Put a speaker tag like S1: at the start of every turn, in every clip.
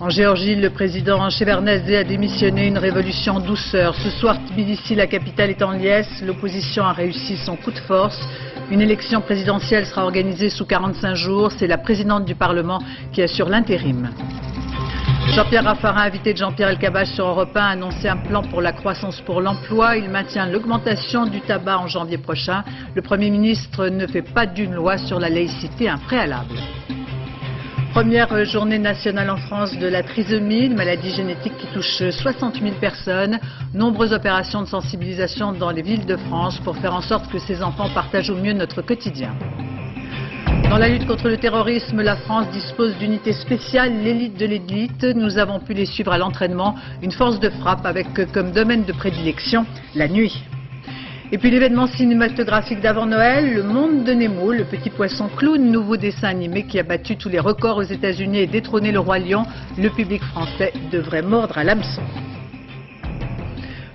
S1: En Géorgie, le président Shevardnadze a démissionné, une révolution en douceur. Ce soir, Tbilissi, la capitale, est en liesse. L'opposition a réussi son coup de force. Une élection présidentielle sera organisée sous 45 jours. C'est la présidente du Parlement qui assure l'intérim. Jean-Pierre Raffarin, invité de Jean-Pierre Elkabbach sur Europe 1, a annoncé un plan pour la croissance pour l'emploi. Il maintient l'augmentation du tabac en janvier prochain. Le Premier ministre ne fait pas d'une loi sur la laïcité un préalable. Première journée nationale en France de la trisomie, une maladie génétique qui touche 60 000 personnes. Nombreuses opérations de sensibilisation dans les villes de France pour faire en sorte que ces enfants partagent au mieux notre quotidien. Dans la lutte contre le terrorisme, la France dispose d'unités spéciales, l'élite de l'élite. Nous avons pu les suivre à l'entraînement. Une force de frappe avec comme domaine de prédilection la nuit. Et puis l'événement cinématographique d'avant Noël, Le Monde de Nemo, le petit poisson clown, nouveau dessin animé qui a battu tous les records aux États-Unis et détrôné le Roi Lion. Le public français devrait mordre à l'hameçon.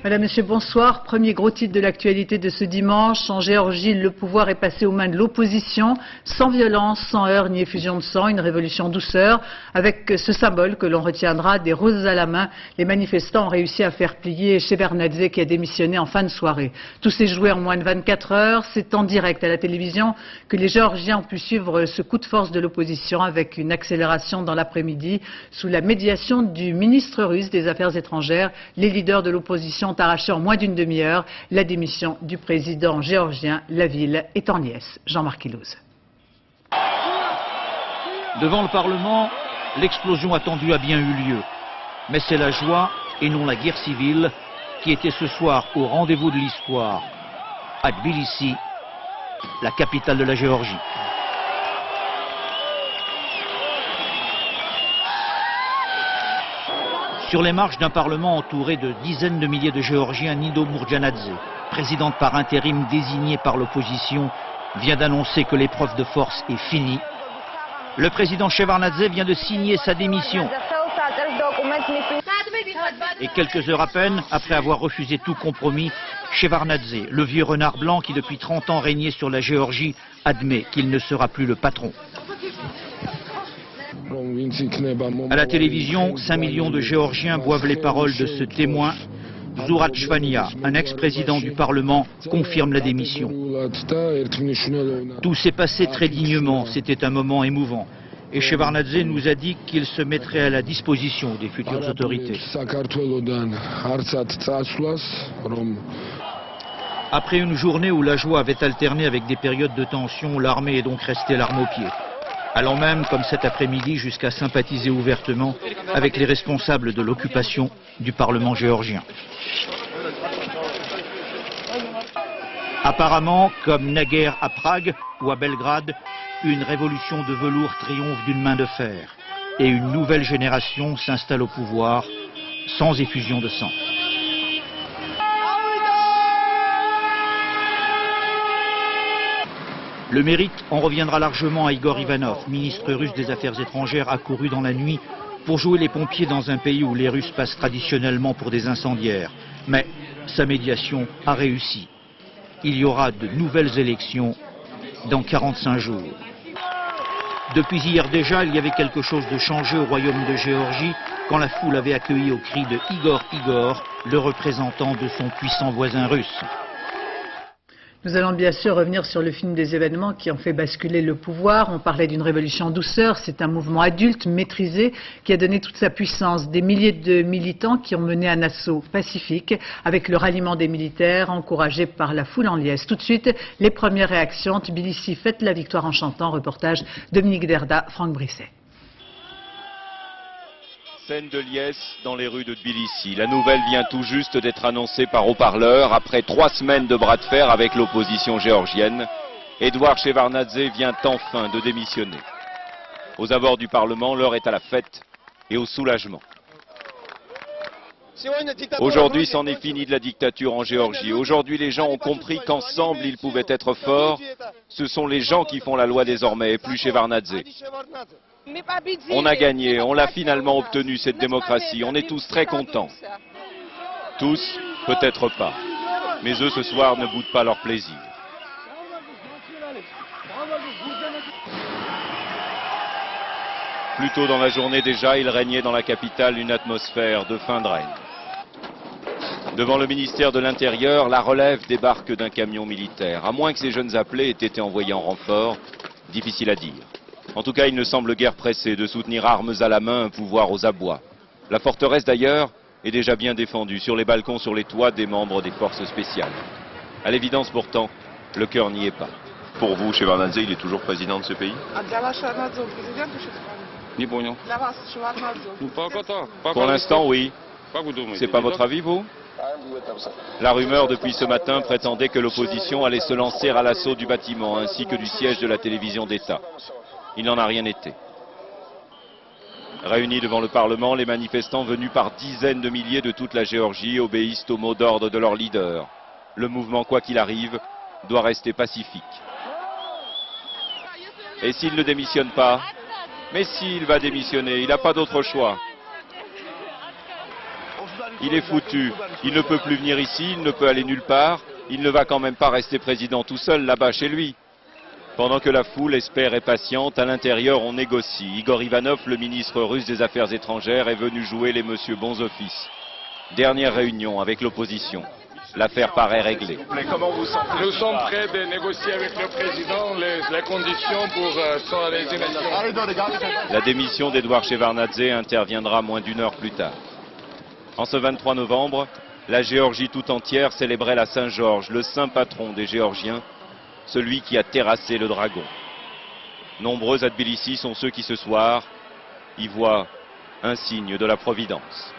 S1: Madame, Monsieur, bonsoir. Premier gros titre de l'actualité de ce dimanche. En Géorgie, le pouvoir est passé aux mains de l'opposition, sans violence, sans heurts ni effusion de sang, une révolution en douceur. Avec ce symbole que l'on retiendra, des roses à la main, les manifestants ont réussi à faire plier Shevardnadze qui a démissionné en fin de soirée. Tout s'est joué en moins de 24 heures. C'est en direct à la télévision que les Géorgiens ont pu suivre ce coup de force de l'opposition avec une accélération dans l'après-midi. Sous la médiation du ministre russe des Affaires étrangères, les leaders de l'opposition ont arraché en moins d'une demi-heure la démission du président géorgien. La ville est en liesse. Jean-Marc Illouz.
S2: Devant le Parlement, l'explosion attendue a bien eu lieu. Mais c'est la joie et non la guerre civile qui était ce soir au rendez-vous de l'histoire à Tbilissi, la capitale de la Géorgie. Sur les marches d'un parlement entouré de dizaines de milliers de Géorgiens, Nido Murdjanadze, présidente par intérim désignée par l'opposition, vient d'annoncer que l'épreuve de force est finie. Le président Shevardnadze vient de signer sa démission. Et quelques heures à peine, après avoir refusé tout compromis, Shevardnadze, le vieux renard blanc qui depuis 30 ans régnait sur la Géorgie, admet qu'il ne sera plus le patron. À la télévision, 5 millions de Géorgiens boivent les paroles de ce témoin. Zourat Chvania, un ex-président du Parlement, confirme la démission. Tout s'est passé très dignement, c'était un moment émouvant. Et Shevardnadze nous a dit qu'il se mettrait à la disposition des futures autorités. Après une journée où la joie avait alterné avec des périodes de tension, l'armée est donc restée l'arme au pied. Allant même, comme cet après-midi, jusqu'à sympathiser ouvertement avec les responsables de l'occupation du Parlement géorgien. Apparemment, comme naguère à Prague ou à Belgrade, une révolution de velours triomphe d'une main de fer et une nouvelle génération s'installe au pouvoir sans effusion de sang. Le mérite en reviendra largement à Igor Ivanov, ministre russe des Affaires étrangères, accouru dans la nuit pour jouer les pompiers dans un pays où les Russes passent traditionnellement pour des incendiaires. Mais sa médiation a réussi. Il y aura de nouvelles élections dans 45 jours. Depuis hier déjà, il y avait quelque chose de changé au royaume de Géorgie quand la foule avait accueilli au cri de Igor, Igor, le représentant de son puissant voisin russe.
S1: Nous allons bien sûr revenir sur le film des événements qui ont fait basculer le pouvoir. On parlait d'une révolution en douceur. C'est un mouvement adulte, maîtrisé, qui a donné toute sa puissance. Des milliers de militants qui ont mené un assaut pacifique avec le ralliement des militaires, encouragés par la foule en liesse. Tout de suite, les premières réactions. Tbilissi fête la victoire en chantant. Reportage Dominique Derda, Franck Brisset.
S3: Scène de liesse dans les rues de Tbilissi. La nouvelle vient tout juste d'être annoncée par haut-parleur. Après 3 semaines de bras de fer avec l'opposition géorgienne, Edouard Shevardnadze vient enfin de démissionner. Aux abords du Parlement, l'heure est à la fête et au soulagement. Aujourd'hui, c'en est fini de la dictature en Géorgie. Aujourd'hui, les gens ont compris qu'ensemble, ils pouvaient être forts. Ce sont les gens qui font la loi désormais et plus Shevardnadze. On a gagné, on l'a finalement obtenu, cette démocratie. On est tous très contents. Tous, peut-être pas. Mais eux, ce soir, ne boudent pas leur plaisir. Plus tôt dans la journée déjà, il régnait dans la capitale une atmosphère de fin de règne. Devant le ministère de l'Intérieur, la relève débarque d'un camion militaire. À moins que ces jeunes appelés aient été envoyés en renfort, difficile à dire. En tout cas, il ne semble guère pressé de soutenir armes à la main un pouvoir aux abois. La forteresse d'ailleurs est déjà bien défendue sur les balcons, sur les toits des membres des forces spéciales. À l'évidence pourtant, le cœur n'y est pas.
S4: Pour vous, Shevardnadze, il est toujours président de ce pays?
S3: Pour l'instant, oui. C'est pas votre avis, vous? La rumeur depuis ce matin prétendait que l'opposition allait se lancer à l'assaut du bâtiment ainsi que du siège de la télévision d'État. Il n'en a rien été. Réunis devant le Parlement, les manifestants venus par dizaines de milliers de toute la Géorgie obéissent au mot d'ordre de leur leader. Le mouvement, quoi qu'il arrive, doit rester pacifique. Et s'il ne démissionne pas? Mais s'il va démissionner, il n'a pas d'autre choix. Il est foutu, il ne peut plus venir ici, il ne peut aller nulle part, il ne va quand même pas rester président tout seul là-bas chez lui. Pendant que la foule espère et patiente, à l'intérieur on négocie. Igor Ivanov, le ministre russe des Affaires étrangères, est venu jouer les monsieur bons offices. Dernière réunion avec l'opposition. L'affaire paraît réglée.
S4: Mais comment vous sentez?
S5: Nous sommes prêts de négocier avec le président les conditions pour son résignation.
S3: La démission d'Edouard Shevardnadze interviendra moins d'une heure plus tard. En ce 23 novembre, la Géorgie tout entière célébrait la Saint-Georges, le saint patron des Géorgiens, celui qui a terrassé le dragon. Nombreux à Tbilissi sont ceux qui ce soir y voient un signe de la Providence.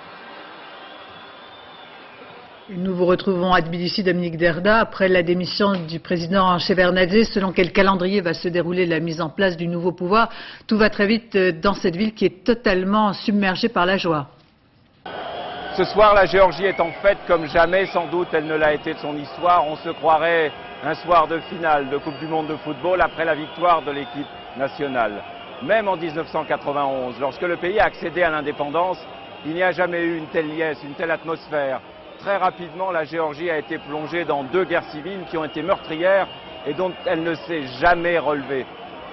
S1: Nous vous retrouvons à Tbilissi, Dominique Derda, après la démission du président Shevardnadze. Selon quel calendrier va se dérouler la mise en place du nouveau pouvoir? Tout va très vite dans cette ville qui est totalement submergée par la joie.
S3: Ce soir, la Géorgie est en fête comme jamais, sans doute elle ne l'a été de son histoire. On se croirait un soir de finale de Coupe du Monde de football après la victoire de l'équipe nationale. Même en 1991, lorsque le pays a accédé à l'indépendance, il n'y a jamais eu une telle liesse, une telle atmosphère. Très rapidement, la Géorgie a été plongée dans deux guerres civiles qui ont été meurtrières et dont elle ne s'est jamais relevée.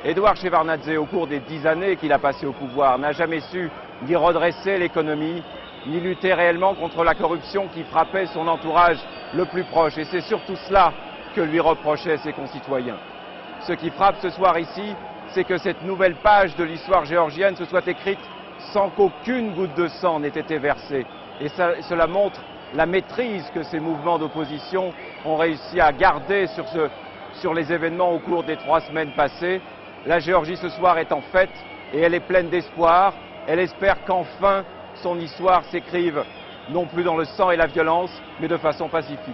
S3: Edouard Shevardnadze, au cours des 10 années qu'il a passé au pouvoir, n'a jamais su ni redresser l'économie, ni lutter réellement contre la corruption qui frappait son entourage le plus proche. Et c'est surtout cela que lui reprochaient ses concitoyens. Ce qui frappe ce soir ici, c'est que cette nouvelle page de l'histoire géorgienne se soit écrite sans qu'aucune goutte de sang n'ait été versée. Et cela montre la maîtrise que ces mouvements d'opposition ont réussi à garder sur les événements au cours des 3 semaines passées. La Géorgie ce soir est en fête et elle est pleine d'espoir. Elle espère qu'enfin son histoire s'écrive non plus dans le sang et la violence, mais de façon pacifique.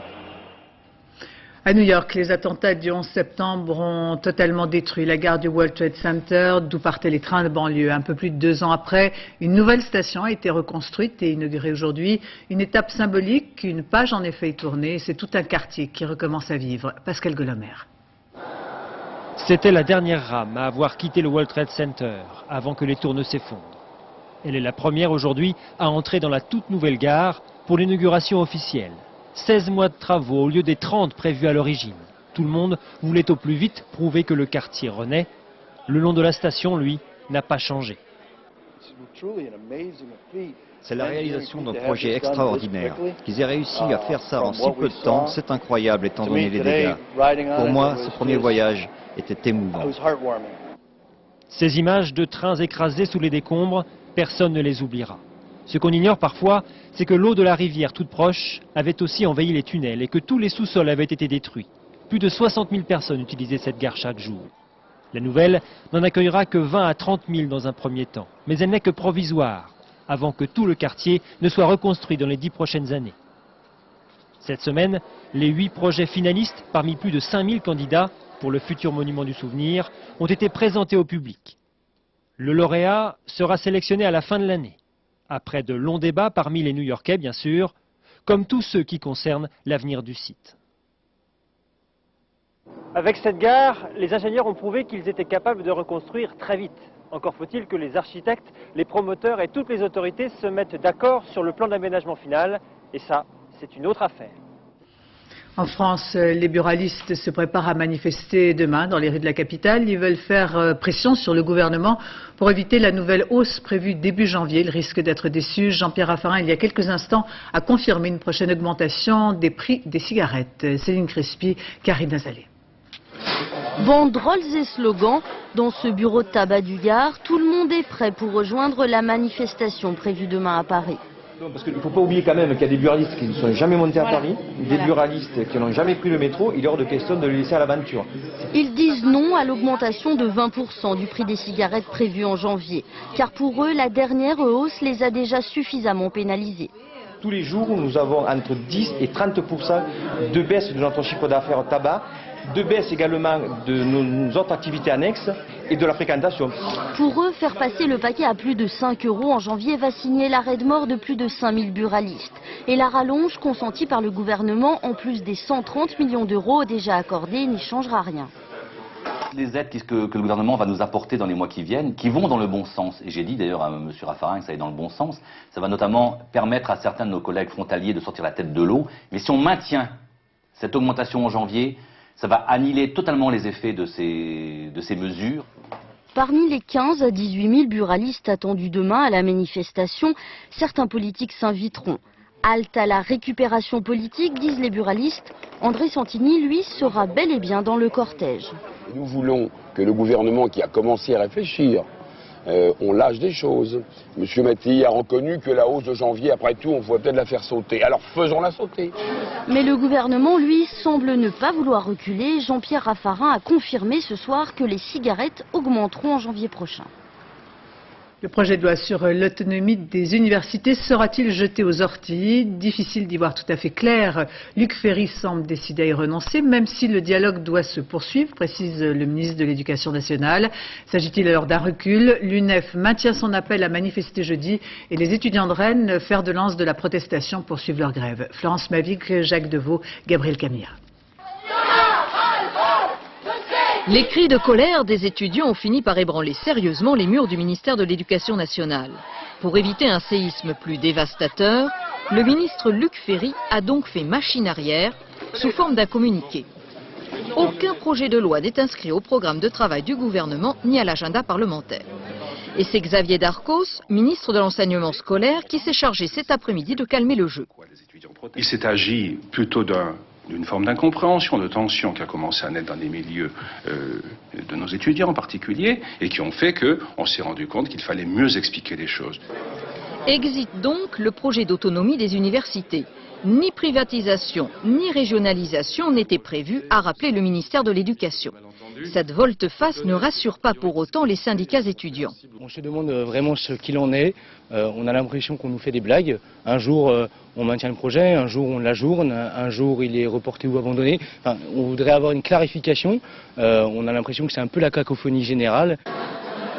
S1: À New York, les attentats du 11 septembre ont totalement détruit la gare du World Trade Center, d'où partaient les trains de banlieue. Un peu plus de 2 ans après, une nouvelle station a été reconstruite et inaugurée aujourd'hui. Une étape symbolique, une page en effet est tournée. C'est tout un quartier qui recommence à vivre. Pascal Golomer.
S6: C'était la dernière rame à avoir quitté le World Trade Center avant que les tours ne s'effondrent. Elle est la première aujourd'hui à entrer dans la toute nouvelle gare pour l'inauguration officielle. 16 mois de travaux au lieu des 30 prévus à l'origine. Tout le monde voulait au plus vite prouver que le quartier renaît. Le long de la station, lui, n'a pas changé.
S7: C'est la réalisation d'un projet extraordinaire. Qu'ils aient réussi à faire ça en si peu de temps, c'est incroyable étant donné les dégâts. Pour moi, ce premier voyage était émouvant.
S6: Ces images de trains écrasés sous les décombres, personne ne les oubliera. Ce qu'on ignore parfois, c'est que l'eau de la rivière toute proche avait aussi envahi les tunnels et que tous les sous-sols avaient été détruits. Plus de 60 000 personnes utilisaient cette gare chaque jour. La nouvelle n'en accueillera que 20 à 30 000 dans un premier temps, mais elle n'est que provisoire, avant que tout le quartier ne soit reconstruit dans les 10 prochaines années. Cette semaine, les 8 projets finalistes, parmi plus de 5000 candidats pour le futur monument du souvenir, ont été présentés au public. Le lauréat sera sélectionné à la fin de l'année, après de longs débats parmi les New-Yorkais, bien sûr, comme tous ceux qui concernent l'avenir du site.
S8: Avec cette gare, les ingénieurs ont prouvé qu'ils étaient capables de reconstruire très vite. Encore faut-il que les architectes, les promoteurs et toutes les autorités se mettent d'accord sur le plan d'aménagement final. Et ça, c'est une autre affaire.
S1: En France, les buralistes se préparent à manifester demain dans les rues de la capitale. Ils veulent faire pression sur le gouvernement pour éviter la nouvelle hausse prévue début janvier. Ils risquent d'être déçus. Jean-Pierre Raffarin, il y a quelques instants, a confirmé une prochaine augmentation des prix des cigarettes. Céline Crespi, Karine Azaleh.
S9: Banderoles et slogans, dans ce bureau de tabac du Gard, tout le monde est prêt pour rejoindre la manifestation prévue demain à Paris.
S10: Parce qu'il ne faut pas oublier quand même qu'il y a des buralistes qui ne sont jamais montés à Paris, des buralistes qui n'ont jamais pris le métro, il est hors de question de les laisser à l'aventure.
S9: Ils disent non à l'augmentation de 20% du prix des cigarettes prévue en janvier, car pour eux, la dernière hausse les a déjà suffisamment pénalisés.
S10: Tous les jours, nous avons entre 10 et 30% de baisse de notre chiffre d'affaires au tabac, de baisse également de nos autres activités annexes et de la fréquentation.
S9: Pour eux, faire passer le paquet à plus de 5 € en janvier va signer l'arrêt de mort de plus de 5000 buralistes. Et la rallonge consentie par le gouvernement, en plus des 130 millions d'euros déjà accordés, n'y changera rien.
S11: Les aides que le gouvernement va nous apporter dans les mois qui viennent, qui vont dans le bon sens, et j'ai dit d'ailleurs à M. Raffarin que ça allait dans le bon sens, ça va notamment permettre à certains de nos collègues frontaliers de sortir la tête de l'eau. Mais si on maintient cette augmentation en janvier, ça va annihiler totalement les effets de ces mesures.
S9: Parmi les 15 à 18 000 buralistes attendus demain à la manifestation, certains politiques s'inviteront. Halte à la récupération politique, disent les buralistes. André Santini, lui, sera bel et bien dans le cortège.
S12: Nous voulons que le gouvernement qui a commencé à réfléchir, on lâche des choses. Monsieur Mattei a reconnu que la hausse de janvier, après tout, on pourrait peut-être la faire sauter. Alors faisons-la sauter.
S9: Mais le gouvernement, lui, semble ne pas vouloir reculer. Jean-Pierre Raffarin a confirmé ce soir que les cigarettes augmenteront en janvier prochain.
S1: Le projet de loi sur l'autonomie des universités sera-t-il jeté aux orties? Difficile d'y voir tout à fait clair. Luc Ferry semble décidé à y renoncer, même si le dialogue doit se poursuivre, précise le ministre de l'Éducation nationale. S'agit-il alors d'un recul? L'UNEF maintient son appel à manifester jeudi et les étudiants de Rennes, fer de lance de la protestation, poursuivent leur grève. Florence Mavic, Jacques Deveau, Gabriel Camilla.
S13: Les cris de colère des étudiants ont fini par ébranler sérieusement les murs du ministère de l'Éducation nationale. Pour éviter un séisme plus dévastateur, le ministre Luc Ferry a donc fait machine arrière sous forme d'un communiqué. Aucun projet de loi n'est inscrit au programme de travail du gouvernement ni à l'agenda parlementaire. Et c'est Xavier Darcos, ministre de l'enseignement scolaire, qui s'est chargé cet après-midi de calmer le jeu.
S14: Il s'est agi plutôt d'une forme d'incompréhension, de tension qui a commencé à naître dans les milieux de nos étudiants en particulier et qui ont fait qu'on s'est rendu compte qu'il fallait mieux expliquer les choses.
S13: Exit donc le projet d'autonomie des universités. Ni privatisation ni régionalisation n'étaient prévus, a rappelé le ministère de l'Éducation. Cette volte-face ne rassure pas pour autant les syndicats étudiants.
S15: On se demande vraiment ce qu'il en est. On a l'impression qu'on nous fait des blagues. Un jour, on maintient le projet, un jour, on l'ajourne, un jour, il est reporté ou abandonné. Enfin, on voudrait avoir une clarification. On a l'impression que c'est un peu la cacophonie générale.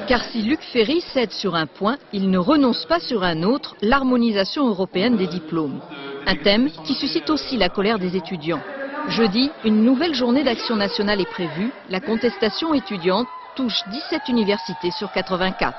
S13: Car si Luc Ferry cède sur un point, il ne renonce pas sur un autre, l'harmonisation européenne des diplômes. Un thème qui suscite aussi la colère des étudiants. Jeudi, une nouvelle journée d'action nationale est prévue. La contestation étudiante touche 17 universités sur 84.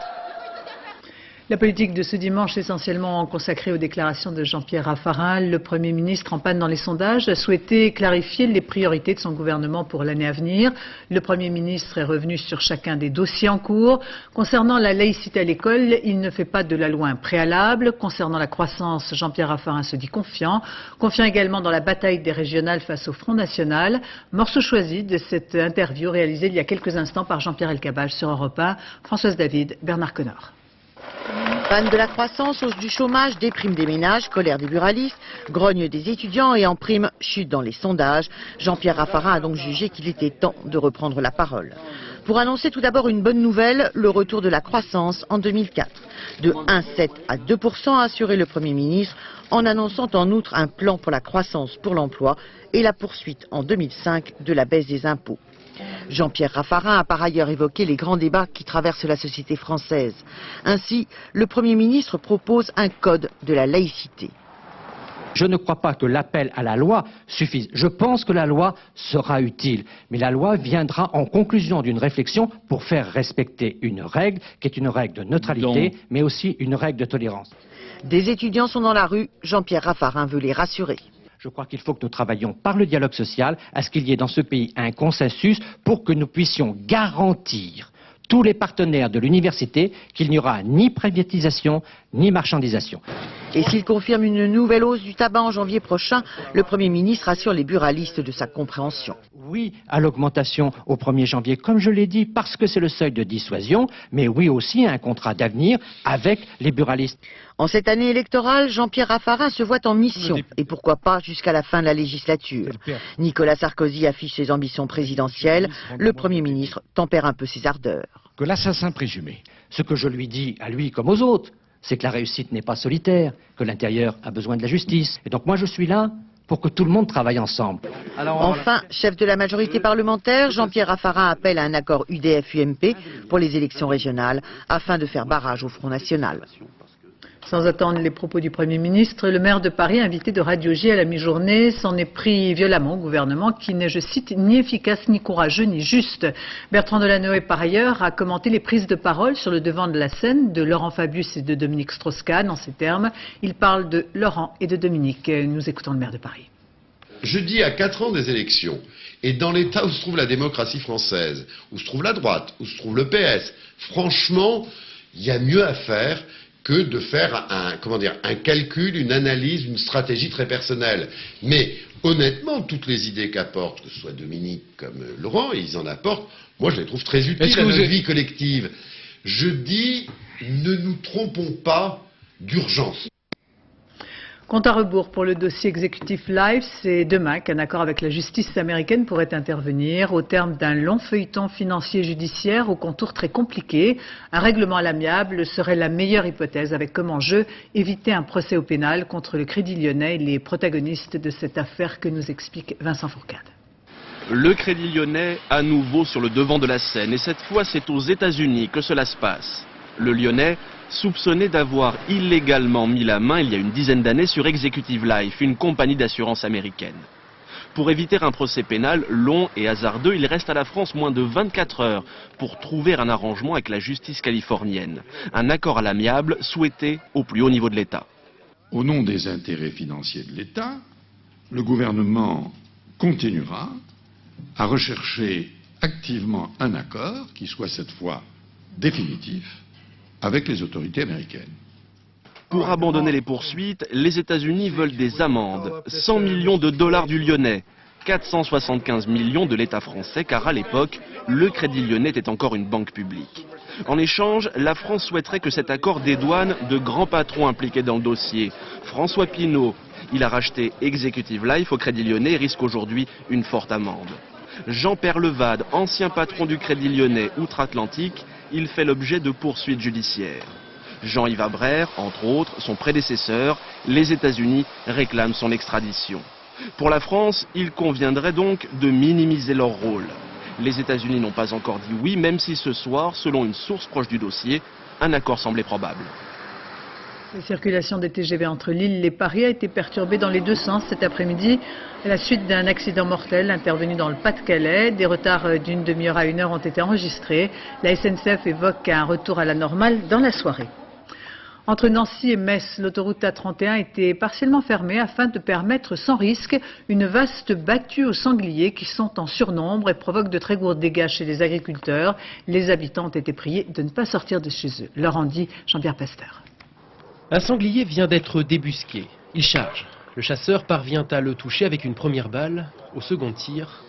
S1: La politique de ce dimanche essentiellement consacrée aux déclarations de Jean-Pierre Raffarin. Le Premier ministre, en panne dans les sondages, a souhaité clarifier les priorités de son gouvernement pour l'année à venir. Le Premier ministre est revenu sur chacun des dossiers en cours. Concernant la laïcité à l'école, il ne fait pas de la loi un préalable. Concernant la croissance, Jean-Pierre Raffarin se dit confiant. Confiant également dans la bataille des régionales face au Front National. Morceau choisi de cette interview réalisée il y a quelques instants par Jean-Pierre Elkabbach sur Europe 1. Françoise David, Bernard Connor.
S16: Panne de la croissance, hausse du chômage, déprime des ménages, colère des buralistes, grogne des étudiants et en prime, chute dans les sondages. Jean-Pierre Raffarin a donc jugé qu'il était temps de reprendre la parole. Pour annoncer tout d'abord une bonne nouvelle, le retour de la croissance en 2004. De 1,7 à 2% a assuré le Premier ministre, en annonçant en outre un plan pour la croissance pour l'emploi et la poursuite en 2005 de la baisse des impôts. Jean-Pierre Raffarin a par ailleurs évoqué les grands débats qui traversent la société française. Ainsi, le Premier ministre propose un code de la laïcité.
S17: Je ne crois pas que l'appel à la loi suffise. Je pense que la loi sera utile, mais la loi viendra en conclusion d'une réflexion pour faire respecter une règle qui est une règle de neutralité, mais aussi une règle de tolérance.
S16: Des étudiants sont dans la rue, Jean-Pierre Raffarin veut les rassurer.
S17: Je crois qu'il faut que nous travaillions par le dialogue social à ce qu'il y ait dans ce pays un consensus pour que nous puissions garantir tous les partenaires de l'université qu'il n'y aura ni privatisation ni marchandisation.
S16: Et s'il confirme une nouvelle hausse du tabac en janvier prochain, le Premier ministre assure les buralistes de sa compréhension.
S17: Oui à l'augmentation au 1er janvier, comme je l'ai dit, parce que c'est le seuil de dissuasion, mais oui aussi à un contrat d'avenir avec les buralistes.
S16: En cette année électorale, Jean-Pierre Raffarin se voit en mission, et pourquoi pas jusqu'à la fin de la législature. Nicolas Sarkozy affiche ses ambitions présidentielles, le Premier ministre tempère un peu ses ardeurs.
S17: Que l'assassin présumé, ce que je lui dis à lui comme aux autres, c'est que la réussite n'est pas solitaire, que l'intérieur a besoin de la justice. Et donc moi je suis là pour que tout le monde travaille ensemble.
S16: Enfin, chef de la majorité parlementaire, Jean-Pierre Raffarin appelle à un accord UDF-UMP pour les élections régionales afin de faire barrage au Front National.
S1: Sans attendre les propos du Premier ministre, le maire de Paris, invité de Radio J à la mi-journée, s'en est pris violemment au gouvernement qui n'est, je cite, ni efficace, ni courageux, ni juste. Bertrand Delanoë, par ailleurs, a commenté les prises de parole sur le devant de la scène de Laurent Fabius et de Dominique Strauss-Kahn. En ces termes, il parle de Laurent et de Dominique. Nous écoutons le maire de Paris.
S18: Je dis à 4 ans des élections, et dans l'état où se trouve la démocratie française, où se trouve la droite, où se trouve le PS, franchement, il y a mieux à faire que de faire un calcul, une analyse, une stratégie très personnelle. Mais honnêtement, toutes les idées qu'apportent, que ce soit Dominique comme Laurent, et ils en apportent, moi je les trouve très utiles à notre vie collective. Je dis, ne nous trompons pas d'urgence.
S1: Compte à rebours pour le dossier exécutif Life, c'est demain qu'un accord avec la justice américaine pourrait intervenir au terme d'un long feuilleton financier judiciaire aux contours très compliqués. Un règlement à l'amiable serait la meilleure hypothèse avec comme enjeu éviter un procès au pénal contre le Crédit Lyonnais et les protagonistes de cette affaire que nous explique Vincent Fourcade.
S19: Le Crédit Lyonnais à nouveau sur le devant de la scène et cette fois c'est aux États-Unis que cela se passe. Le Lyonnais soupçonné d'avoir illégalement mis la main il y a une dizaine d'années sur Executive Life, une compagnie d'assurance américaine. Pour éviter un procès pénal long et hasardeux, il reste à la France moins de 24 heures pour trouver un arrangement avec la justice californienne. Un accord à l'amiable souhaité au plus haut niveau de l'État.
S20: Au nom des intérêts financiers de l'État, le gouvernement continuera à rechercher activement un accord qui soit cette fois définitif avec les autorités américaines.
S19: Pour abandonner les poursuites, les États-Unis veulent des amendes. 100 millions de dollars du Lyonnais, 475 millions de l'État français, car à l'époque, le Crédit Lyonnais était encore une banque publique. En échange, la France souhaiterait que cet accord dédouane de grands patrons impliqués dans le dossier. François Pinault, il a racheté Executive Life au Crédit Lyonnais et risque aujourd'hui une forte amende. Jean Perlevade, ancien patron du Crédit Lyonnais outre-Atlantique, il fait l'objet de poursuites judiciaires. Jean-Yves Abraire, entre autres, son prédécesseur, les États-Unis réclament son extradition. Pour la France, il conviendrait donc de minimiser leur rôle. Les États-Unis n'ont pas encore dit oui, même si ce soir, selon une source proche du dossier, un accord semblait probable.
S1: La circulation des TGV entre Lille et Paris a été perturbée dans les deux sens cet après-midi à la suite d'un accident mortel intervenu dans le Pas-de-Calais. Des retards d'une demi-heure à 1 heure ont été enregistrés. La SNCF évoque un retour à la normale dans la soirée. Entre Nancy et Metz, l'autoroute A31 était partiellement fermée afin de permettre sans risque une vaste battue aux sangliers qui sont en surnombre et provoquent de très gros dégâts chez les agriculteurs. Les habitants ont été priés de ne pas sortir de chez eux. Leur en dit Jean-Pierre Pasteur.
S21: Un sanglier vient d'être débusqué. Il charge. Le chasseur parvient à le toucher avec une première balle. Au second tir,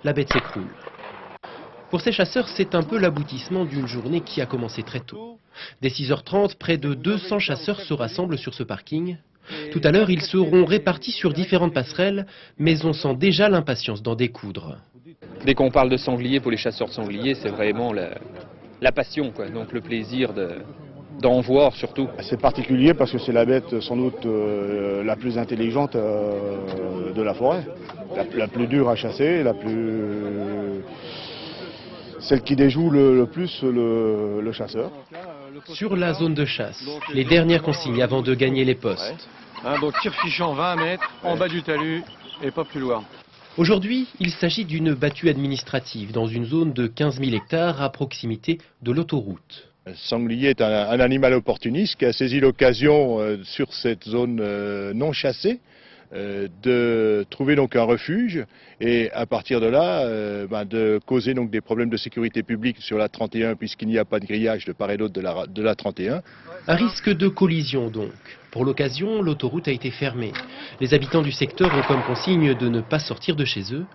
S21: la bête s'écroule. Pour ces chasseurs, c'est un peu l'aboutissement d'une journée qui a commencé très tôt. Dès 6h30, près de 200 chasseurs se rassemblent sur ce parking. Tout à l'heure, ils seront répartis sur différentes passerelles, mais on sent déjà l'impatience d'en découdre.
S22: Dès qu'on parle de sanglier, pour les chasseurs de sangliers, c'est vraiment la passion, quoi. Donc le plaisir d'en voir surtout.
S23: C'est particulier parce que c'est la bête sans doute la plus intelligente de la forêt, la plus dure à chasser, celle qui déjoue le plus le chasseur.
S21: Sur la zone de chasse, les dernières consignes avant de gagner les postes.
S24: Donc tir fichant 20 mètres, en bas du talus et pas plus loin.
S21: Aujourd'hui, il s'agit d'une battue administrative dans une zone de 15 000 hectares à proximité de l'autoroute.
S23: Le sanglier est un animal opportuniste qui a saisi l'occasion sur cette zone non chassée de trouver donc un refuge et à partir de là de causer donc des problèmes de sécurité publique sur la 31 puisqu'il n'y a pas de grillage de part et d'autre de la 31.
S21: Un risque de collision donc. Pour l'occasion, l'autoroute a été fermée. Les habitants du secteur ont comme consigne de ne pas sortir de chez eux.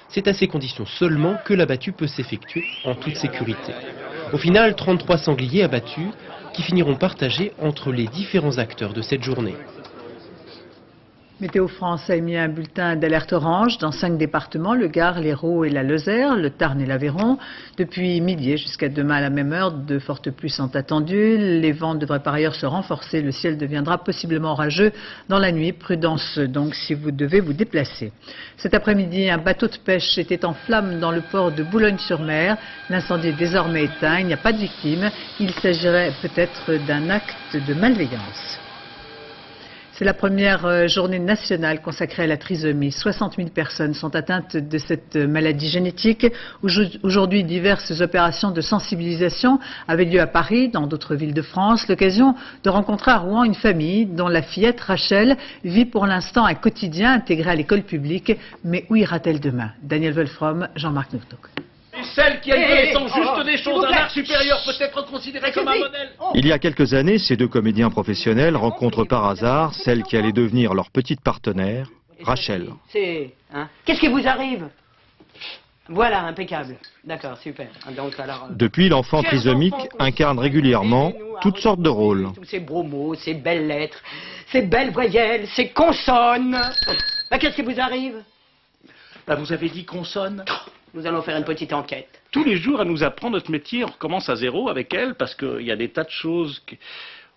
S21: C'est à ces conditions seulement que l'abattu peut s'effectuer en toute sécurité. Au final, 33 sangliers abattus qui finiront partagés entre les différents acteurs de cette journée.
S1: Météo France a émis un bulletin d'alerte orange dans 5 départements, le Gard, l'Hérault et la Lozère, le Tarn et l'Aveyron. Depuis midi jusqu'à demain à la même heure, de fortes pluies sont attendues. Les vents devraient par ailleurs se renforcer. Le ciel deviendra possiblement orageux dans la nuit. Prudence donc si vous devez vous déplacer. Cet après-midi, un bateau de pêche était en flammes dans le port de Boulogne-sur-Mer. L'incendie est désormais éteint. Il n'y a pas de victimes. Il s'agirait peut-être d'un acte de malveillance. C'est la première journée nationale consacrée à la trisomie. 60 000 personnes sont atteintes de cette maladie génétique. Aujourd'hui, diverses opérations de sensibilisation avaient lieu à Paris, dans d'autres villes de France. L'occasion de rencontrer à Rouen une famille dont la fillette Rachel vit pour l'instant un quotidien intégré à l'école publique. Mais où ira-t-elle demain? Daniel Wolfram, Jean-Marc Noutok.
S2: Celle qui élevait étant juste des choses d'un art supérieur peut être considérée comme un modèle.
S3: Il y a quelques années, ces deux comédiens professionnels rencontrent par hasard celle qui allait devenir leur petite partenaire, Rachel.
S4: Qu'est-ce qui vous arrive? Voilà, impeccable. D'accord, super. Donc, alors,
S3: Depuis, l'enfant trisomique incarne régulièrement toutes sortes de rôles.
S4: tous ces beaux mots, ces belles lettres, ces belles voyelles, ces consonnes. Qu'est-ce qui vous arrive?
S2: Vous avez dit consonne.
S4: Nous allons faire une petite enquête.
S2: Tous les jours, elle nous apprend notre métier. On recommence à zéro avec elle parce qu'il y a des tas de choses.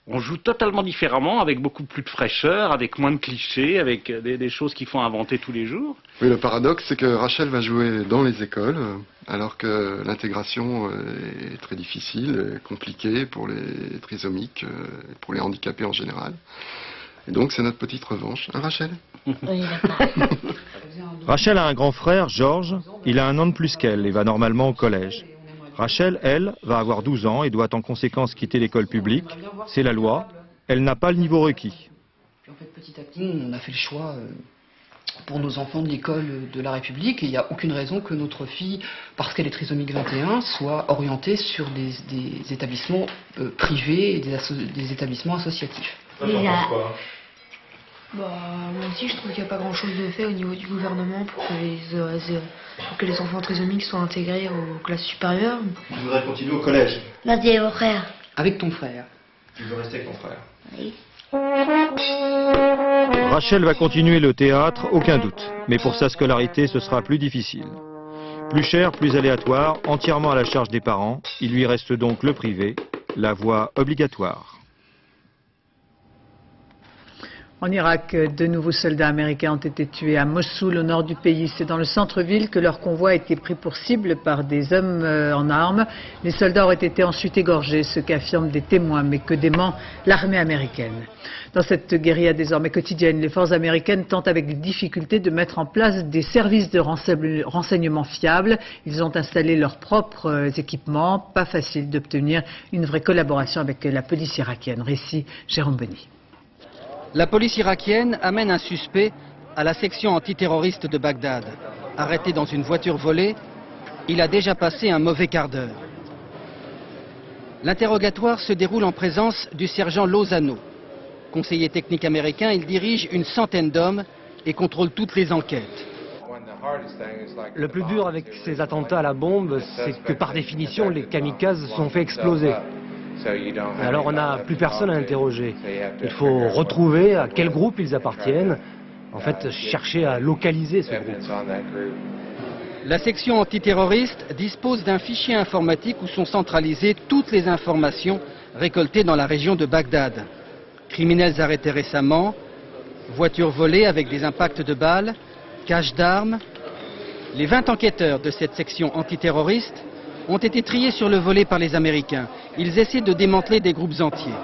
S2: On joue totalement différemment, avec beaucoup plus de fraîcheur, avec moins de clichés, avec des choses qui font inventer tous les jours.
S5: Oui, le paradoxe, c'est que Rachel va jouer dans les écoles, alors que l'intégration est très difficile, compliquée pour les trisomiques, pour les handicapés en général. Et donc, c'est notre petite revanche. Hein, Rachel?
S3: Rachel a un grand frère, Georges. Il a 1 an de plus qu'elle et va normalement au collège. Rachel, elle, va avoir 12 ans et doit en conséquence quitter l'école publique. C'est la loi. Elle n'a pas le niveau requis.
S25: Puis en fait, petit à petit, on a fait le choix pour nos enfants de l'école de la République et il n'y a aucune raison que notre fille, parce qu'elle est trisomique 21, soit orientée sur des établissements privés et des établissements associatifs.
S26: Moi aussi, je trouve qu'il n'y a pas grand-chose de fait au niveau du gouvernement pour que les enfants trisomiques soient intégrés aux classes supérieures.
S3: Tu voudrais continuer au collège?
S26: Là, t'es au frère.
S25: Avec ton frère.
S3: Tu veux rester avec ton frère?
S26: Oui.
S3: Rachel va continuer le théâtre, aucun doute. Mais pour sa scolarité, ce sera plus difficile. Plus cher, plus aléatoire, entièrement à la charge des parents. Il lui reste donc le privé, la voie obligatoire.
S1: En Irak, 2 nouveaux soldats américains ont été tués à Mossoul, au nord du pays. C'est dans le centre-ville que leur convoi a été pris pour cible par des hommes en armes. Les soldats auraient été ensuite égorgés, ce qu'affirment des témoins, mais que dément l'armée américaine. Dans cette guérilla désormais quotidienne, les forces américaines tentent avec difficulté de mettre en place des services de renseignement fiables. Ils ont installé leurs propres équipements. Pas facile d'obtenir une vraie collaboration avec la police irakienne. Récit Jérôme Bonny.
S27: La police irakienne amène un suspect à la section antiterroriste de Bagdad. Arrêté dans une voiture volée, il a déjà passé un mauvais quart d'heure. L'interrogatoire se déroule en présence du sergent Lozano. Conseiller technique américain, il dirige une centaine d'hommes et contrôle toutes les enquêtes.
S28: Le plus dur avec ces attentats à la bombe, c'est que par définition, les kamikazes sont fait exploser. Alors on n'a plus personne à interroger. Il faut retrouver à quel groupe ils appartiennent. En fait, chercher à localiser ce groupe.
S27: La section antiterroriste dispose d'un fichier informatique où sont centralisées toutes les informations récoltées dans la région de Bagdad. Criminels arrêtés récemment, voitures volées avec des impacts de balles, caches d'armes. Les 20 enquêteurs de cette section antiterroriste ont été triés sur le volet par les Américains. Ils essaient de démanteler des groupes entiers.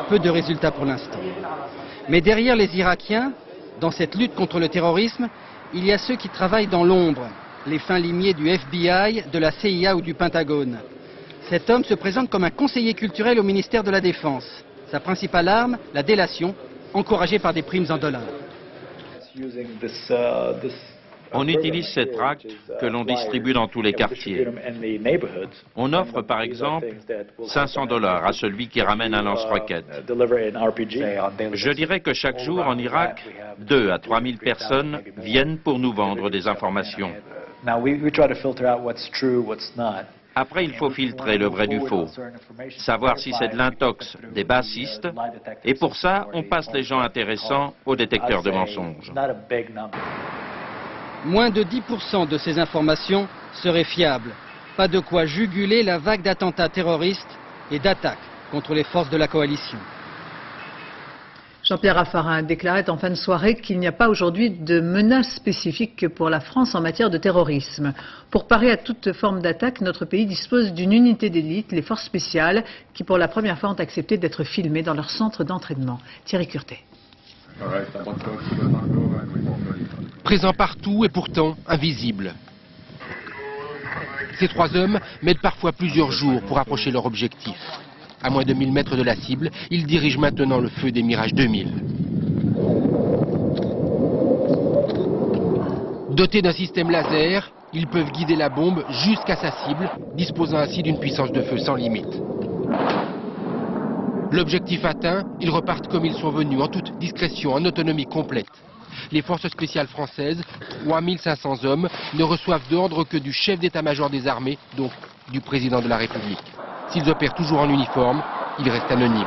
S27: Peu de résultats pour l'instant. Mais derrière les Irakiens, dans cette lutte contre le terrorisme, il y a ceux qui travaillent dans l'ombre, les fins limiers du FBI, de la CIA ou du Pentagone. Cet homme se présente comme un conseiller culturel au ministère de la Défense. Sa principale arme, la délation, encouragée par des primes en dollars.
S6: On utilise ces tracts que l'on distribue dans tous les quartiers. On offre par exemple $500 à celui qui ramène un lance-roquette. Je dirais que chaque jour en Irak, 2 à 3 000 personnes viennent pour nous vendre des informations. Après, il faut filtrer le vrai du faux, savoir si c'est de l'intox, des bassistes, et pour ça, on passe les gens intéressants au détecteur de mensonges.
S27: Moins de 10% de ces informations seraient fiables. Pas de quoi juguler la vague d'attentats terroristes et d'attaques contre les forces de la coalition.
S1: Jean-Pierre Raffarin déclarait en fin de soirée qu'il n'y a pas aujourd'hui de menace spécifique pour la France en matière de terrorisme. Pour parer à toute forme d'attaque, notre pays dispose d'une unité d'élite, les forces spéciales, qui pour la première fois ont accepté d'être filmées dans leur centre d'entraînement. Thierry Curtet.
S7: Présents partout et pourtant invisibles. Ces 3 hommes mettent parfois plusieurs jours pour approcher leur objectif. À moins de 1000 mètres de la cible, ils dirigent maintenant le feu des Mirage 2000. Dotés d'un système laser, ils peuvent guider la bombe jusqu'à sa cible, disposant ainsi d'une puissance de feu sans limite. L'objectif atteint, ils repartent comme ils sont venus, en toute discrétion, en autonomie complète. Les forces spéciales françaises, 3500 hommes, ne reçoivent d'ordre que du chef d'état-major des armées, donc du président de la République. S'ils opèrent toujours en uniforme, ils restent anonymes.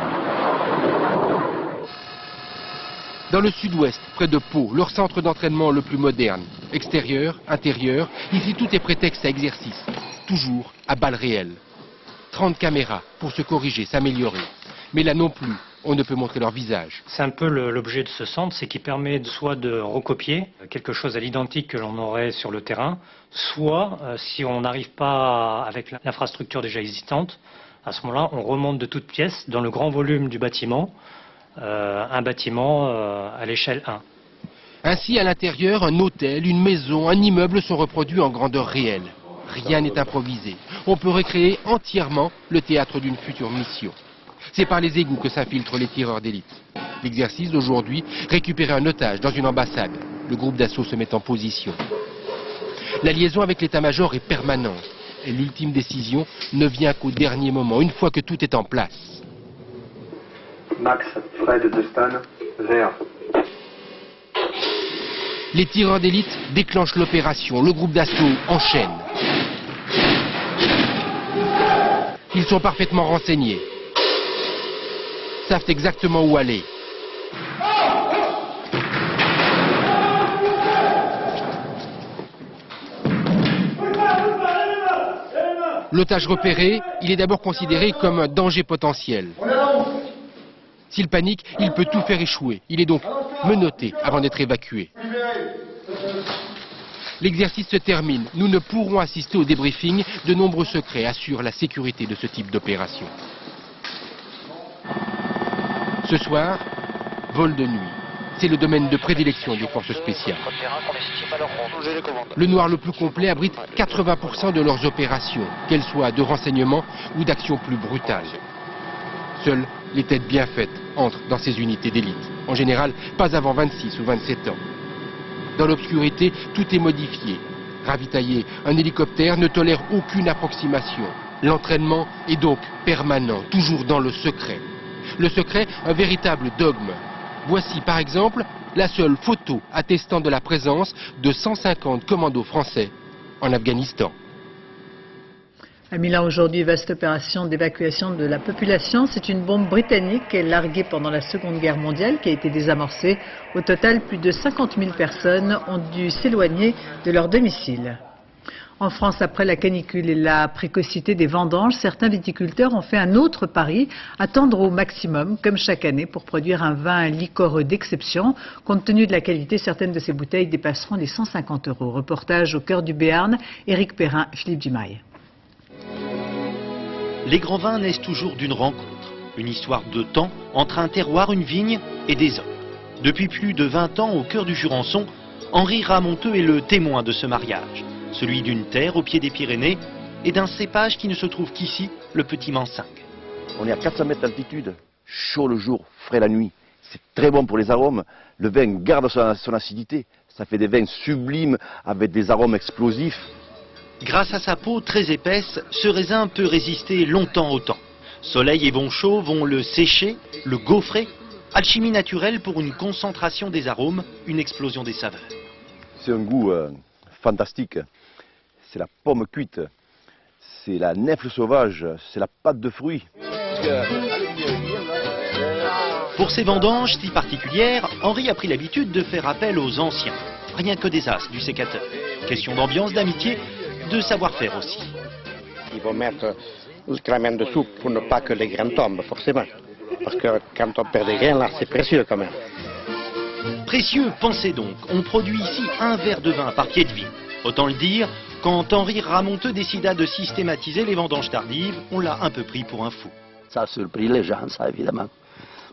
S7: Dans le sud-ouest, près de Pau, leur centre d'entraînement le plus moderne. Extérieur, intérieur, ici tout est prétexte à exercice. Toujours à balles réelles. 30 caméras pour se corriger, s'améliorer. Mais là non plus, on ne peut montrer leur visage.
S28: C'est un peu l'objet de ce centre, c'est qu'il permet soit de recopier quelque chose à l'identique que l'on aurait sur le terrain, soit, si on n'arrive pas avec l'infrastructure déjà existante, à ce moment-là, on remonte de toutes pièces dans le grand volume du bâtiment, un bâtiment à l'échelle 1.
S7: Ainsi, à l'intérieur, un hôtel, une maison, un immeuble sont reproduits en grandeur réelle. Rien n'est improvisé. On peut recréer entièrement le théâtre d'une future mission. C'est par les égouts que s'infiltrent les tireurs d'élite. L'exercice d'aujourd'hui, récupérer un otage dans une ambassade. Le groupe d'assaut se met en position. La liaison avec l'état-major est permanente. Et l'ultime décision ne vient qu'au dernier moment, une fois que tout est en place.
S8: Max, Fred de Stan, vert.
S7: Les tireurs d'élite déclenchent l'opération. Le groupe d'assaut enchaîne. Ils sont parfaitement renseignés. Savent exactement où aller. L'otage repéré, il est d'abord considéré comme un danger potentiel. S'il panique, il peut tout faire échouer. Il est donc menotté avant d'être évacué. L'exercice se termine. Nous ne pourrons assister au débriefing. De nombreux secrets assurent la sécurité de ce type d'opération. Ce soir, vol de nuit. C'est le domaine de prédilection des forces spéciales. Le noir le plus complet abrite 80% de leurs opérations, qu'elles soient de renseignement ou d'actions plus brutales. Seules les têtes bien faites entrent dans ces unités d'élite. En général, pas avant 26 ou 27 ans. Dans l'obscurité, tout est modifié. Ravitailler un hélicoptère ne tolère aucune approximation. L'entraînement est donc permanent, toujours dans le secret. Le secret, un véritable dogme. Voici par exemple la seule photo attestant de la présence de 150 commandos français en Afghanistan.
S1: À Milan aujourd'hui, vaste opération d'évacuation de la population. C'est une bombe britannique larguée pendant la Seconde Guerre mondiale qui a été désamorcée. Au total, plus de 50 000 personnes ont dû s'éloigner de leur domicile. En France, après la canicule et la précocité des vendanges, certains viticulteurs ont fait un autre pari, attendre au maximum, comme chaque année, pour produire un vin liquoreux d'exception. Compte tenu de la qualité, certaines de ces bouteilles dépasseront les 150 €. Reportage au cœur du Béarn, Éric Perrin, Philippe Dumail.
S9: Les grands vins naissent toujours d'une rencontre, une histoire de temps entre un terroir, une vigne et des hommes. Depuis plus de 20 ans, au cœur du Jurançon, Henri Ramonteux est le témoin de ce mariage. Celui d'une terre au pied des Pyrénées et d'un cépage qui ne se trouve qu'ici, le Petit Mansingue.
S10: On est à 400 mètres d'altitude, chaud le jour, frais la nuit. c'est très bon pour les arômes. Le vin garde son acidité. Ça fait des vins sublimes avec des arômes explosifs.
S9: Grâce à sa peau très épaisse, ce raisin peut résister longtemps au temps. Soleil et vent chaud vont le sécher, le gaufrer. Alchimie naturelle pour une concentration des arômes, une explosion des saveurs.
S10: C'est un goût fantastique. C'est la pomme cuite, c'est la nèfle sauvage, c'est la pâte de fruits.
S9: Pour ces vendanges si particulières, Henri a pris l'habitude de faire appel aux anciens. Rien que des as du sécateur. Question d'ambiance, d'amitié, de savoir-faire aussi.
S11: Il faut mettre le cramen dessous pour ne pas que les graines tombent, forcément. Parce que quand on perd des graines, là, c'est précieux quand même.
S9: Précieux, pensez donc. On produit ici un verre de vin par pied de vigne. Autant le dire, quand Henri Ramonteux décida de systématiser les vendanges tardives, on l'a un peu pris pour un fou.
S12: Ça a surpris les gens, ça, évidemment.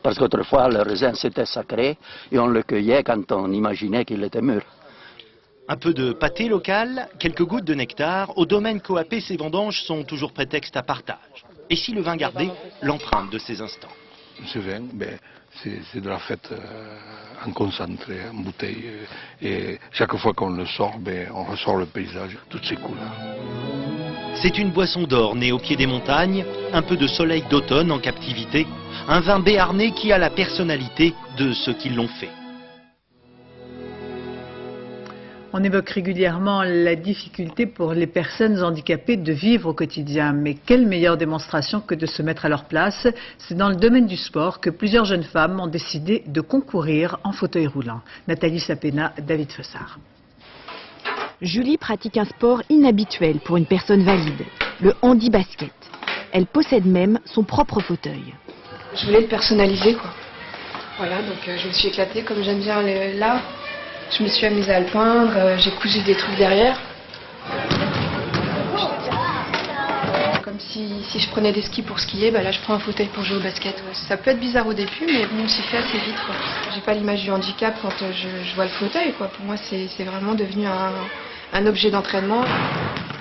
S12: Parce qu'autrefois, le raisin, c'était sacré et on le cueillait quand on imaginait qu'il était mûr.
S9: Un peu de pâté local, quelques gouttes de nectar. Au domaine coapé, ces vendanges sont toujours prétexte à partage. Et si le vin gardait l'empreinte de ces instants?
S13: Ce vin, c'est de la fête en concentré, en bouteille. Et chaque fois qu'on le sort, on ressort le paysage, toutes ces couleurs.
S9: C'est une boisson d'or née au pied des montagnes, un peu de soleil d'automne en captivité, un vin béarnais qui a la personnalité de ceux qui l'ont fait.
S1: On évoque régulièrement la difficulté pour les personnes handicapées de vivre au quotidien. Mais quelle meilleure démonstration que de se mettre à leur place? C'est dans le domaine du sport que plusieurs jeunes femmes ont décidé de concourir en fauteuil roulant. Nathalie Sapena, David Fessard.
S14: Julie pratique un sport inhabituel pour une personne valide, le handi-basket. Elle possède même son propre fauteuil.
S26: Je voulais le personnaliser, quoi. Voilà, donc je me suis éclatée comme j'aime bien l'art. Je me suis amusée à le peindre, j'ai cousu des trucs derrière. Comme si je prenais des skis pour skier, là je prends un fauteuil pour jouer au basket. Ouais. Ça peut être bizarre au début, mais bon, on s'y fait assez vite. J'ai pas l'image du handicap quand je vois le fauteuil, quoi. Pour moi, c'est vraiment devenu un objet d'entraînement.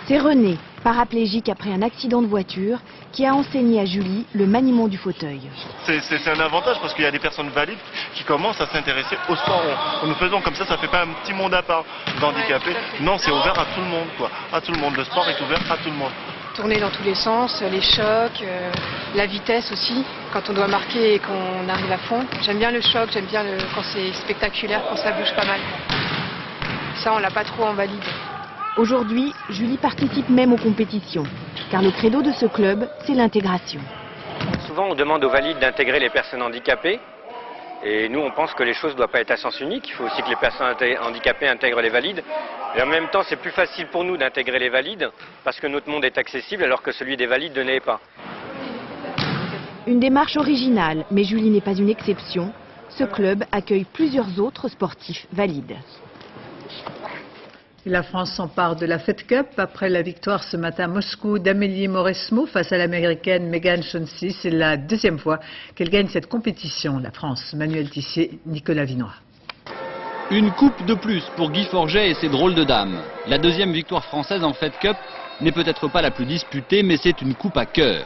S14: C'est René, paraplégique après un accident de voiture, qui a enseigné à Julie le maniement du fauteuil.
S15: C'est un avantage parce qu'il y a des personnes valides qui commencent à s'intéresser au sport. En nous faisant comme ça fait pas un petit monde à part d'handicapés. Non, c'est ouvert à tout le monde, quoi. À tout le monde. Le sport est ouvert à tout le monde.
S26: Tourner dans tous les sens, les chocs, la vitesse aussi, quand on doit marquer et qu'on arrive à fond. J'aime bien le choc, j'aime bien quand c'est spectaculaire, quand ça bouge pas mal. Ça, on l'a pas trop en valide.
S14: Aujourd'hui, Julie participe même aux compétitions, car le credo de ce club, c'est l'intégration.
S16: Souvent, on demande aux valides d'intégrer les personnes handicapées, et nous, on pense que les choses ne doivent pas être à sens unique. Il faut aussi que les personnes handicapées intègrent les valides. Et en même temps, c'est plus facile pour nous d'intégrer les valides, parce que notre monde est accessible, alors que celui des valides ne l'est pas.
S14: Une démarche originale, mais Julie n'est pas une exception. Ce club accueille plusieurs autres sportifs valides.
S1: La France s'empare de la Fed Cup après la victoire ce matin à Moscou d'Amélie Mauresmo face à l'américaine Megan Chauncey. C'est la deuxième fois qu'elle gagne cette compétition. La France, Manuel Tissier, Nicolas Vinois.
S17: Une coupe de plus pour Guy Forget et ses drôles de dames. La deuxième victoire française en Fed Cup n'est peut-être pas la plus disputée, mais c'est une coupe à cœur.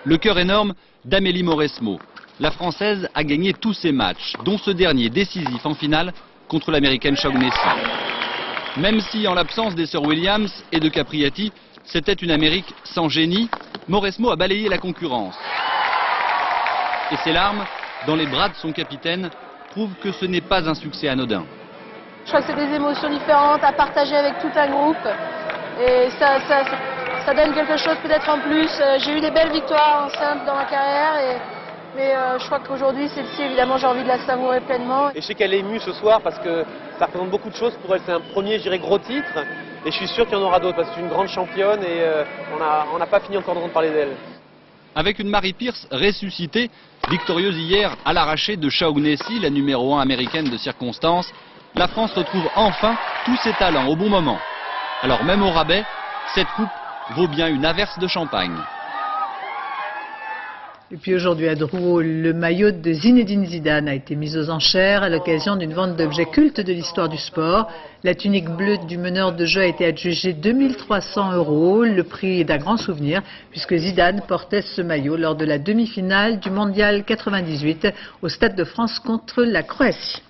S17: Le cœur énorme d'Amélie Mauresmo. La Française a gagné tous ses matchs, dont ce dernier décisif en finale contre l'américaine Shaughnessy. Même si, en l'absence des sœurs Williams et de Capriati, c'était une Amérique sans génie, Mauresmo a balayé la concurrence. Et ses larmes, dans les bras de son capitaine, prouvent que ce n'est pas un succès anodin.
S29: Je crois que c'est des émotions différentes à partager avec tout un groupe. Et ça donne quelque chose peut-être en plus. J'ai eu des belles victoires en simple dans ma carrière. Mais je crois qu'aujourd'hui, celle-ci, évidemment, j'ai envie de la savourer pleinement.
S30: Et je sais qu'elle est émue ce soir parce que ça représente beaucoup de choses pour elle. C'est un premier, je dirais, gros titre. Et je suis sûr qu'il y en aura d'autres parce que c'est une grande championne et on n'a pas fini encore d'entendre parler d'elle.
S17: Avec une Mary Pierce ressuscitée, victorieuse hier à l'arraché de Shaughnessy, la numéro 1 américaine de circonstance, la France retrouve enfin tous ses talents au bon moment. Alors même au rabais, cette coupe vaut bien une averse de champagne.
S1: Et puis aujourd'hui à Drouot, le maillot de Zinedine Zidane a été mis aux enchères à l'occasion d'une vente d'objets cultes de l'histoire du sport. La tunique bleue du meneur de jeu a été adjugée 2300 €. Le prix est d'un grand souvenir puisque Zidane portait ce maillot lors de la demi-finale du Mondial 98 au Stade de France contre la Croatie.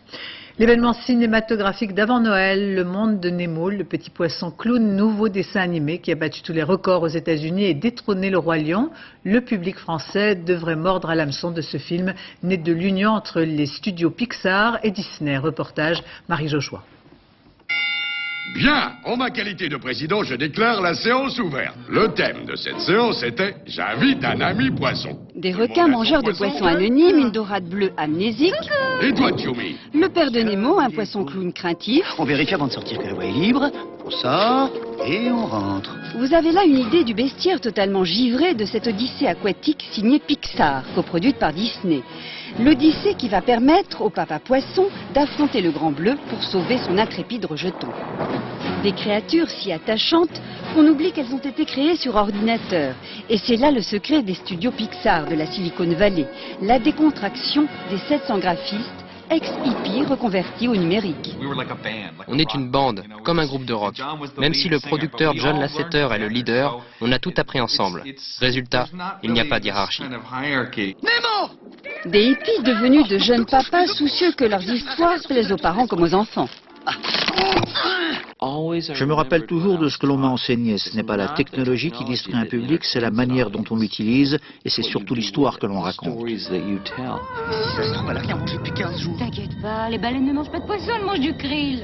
S1: L'événement cinématographique d'avant Noël, Le Monde de Nemo, le petit poisson clown, nouveau dessin animé qui a battu tous les records aux États-Unis et détrôné le Roi Lion. Le public français devrait mordre à l'hameçon de ce film né de l'union entre les studios Pixar et Disney. Reportage Marie Joshua.
S2: Bien, en ma qualité de président, je déclare la séance ouverte. Le thème de cette séance était « J'invite un ami poisson ».
S4: Des requins mangeurs de poissons anonymes, une dorade bleue amnésique.
S2: Et toi, Tioumi?
S4: Le père de Nemo, un poisson clown craintif.
S5: On vérifie avant de sortir que la voie est libre. On sort et on rentre.
S4: Vous avez là une idée du bestiaire totalement givré de cette odyssée aquatique signée Pixar, coproduite par Disney. L'odyssée qui va permettre au papa poisson d'affronter le grand bleu pour sauver son intrépide rejeton. Des créatures si attachantes qu'on oublie qu'elles ont été créées sur ordinateur. Et c'est là le secret des studios Pixar de la Silicon Valley, la décontraction des 700 graphistes ex-hippies reconvertis au numérique.
S18: On est une bande, comme un groupe de rock. Même si le producteur John Lasseter est le leader, on a tout appris ensemble. Résultat, il n'y a pas de hiérarchie.
S4: Des hippies devenus de jeunes papas soucieux que leurs histoires plaisent aux parents comme aux enfants.
S19: Je me rappelle toujours de ce que l'on m'a enseigné. Ce n'est pas la technologie qui distrait un public, c'est la manière dont on l'utilise et c'est surtout l'histoire que l'on raconte.
S5: Ça se trouve, elle a rien mangé depuis 15 jours.
S20: T'inquiète pas, les baleines ne mangent pas de poisson, elles mangent du krill.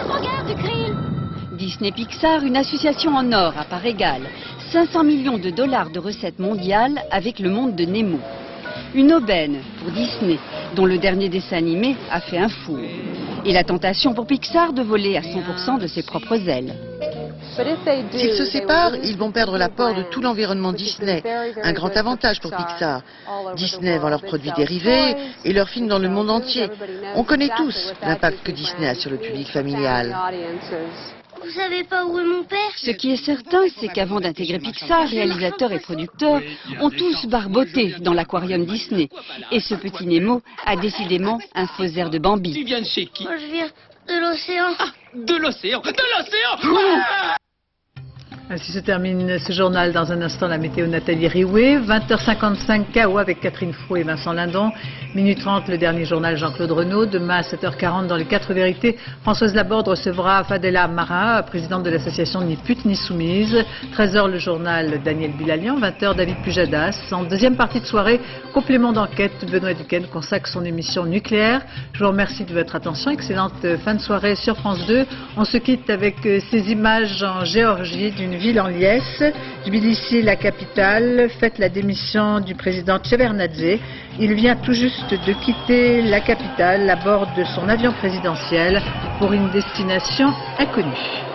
S20: Regarde, du krill.
S4: Disney Pixar, une association en or à part égale. 500 millions de dollars de recettes mondiales avec le monde de Nemo. Une aubaine pour Disney, dont le dernier dessin animé a fait un four. Et la tentation pour Pixar de voler à 100% de ses propres ailes.
S21: S'ils se séparent, ils vont perdre l'apport de tout l'environnement Disney. Un grand avantage pour Pixar. Disney vend leurs produits dérivés et leurs films dans le monde entier. On connaît tous l'impact que Disney a sur le public familial.
S20: Vous savez pas où est mon père?
S4: Ce qui est certain, c'est qu'avant d'intégrer Pixar, réalisateurs et producteurs ont tous barboté dans l'aquarium Disney. Et ce petit Nemo a décidément un faux air de Bambi.
S20: Tu viens de chez qui? Moi, je viens de l'océan.
S19: Ah, de l'océan! De l'océan!
S1: Ainsi se termine ce journal. Dans un instant, la météo Nathalie Riouet. 20h55, KO avec Catherine Froux et Vincent Lindon. Minute 30, le dernier journal Jean-Claude Renaud. Demain à 7h40, dans les 4 vérités, Françoise Laborde recevra Fadela Marin, présidente de l'association Ni pute ni soumise. 13h, le journal Daniel Bilalian. 20h, David Pujadas. En deuxième partie de soirée, complément d'enquête, Benoît Duquesne consacre son émission nucléaire. Je vous remercie de votre attention. Excellente fin de soirée sur France 2. On se quitte avec ces images en Géorgie d'une ville en liesse. Tbilissi, la capitale, fête la démission du président Shevardnadze. Il vient tout juste de quitter la capitale à bord de son avion présidentiel pour une destination inconnue.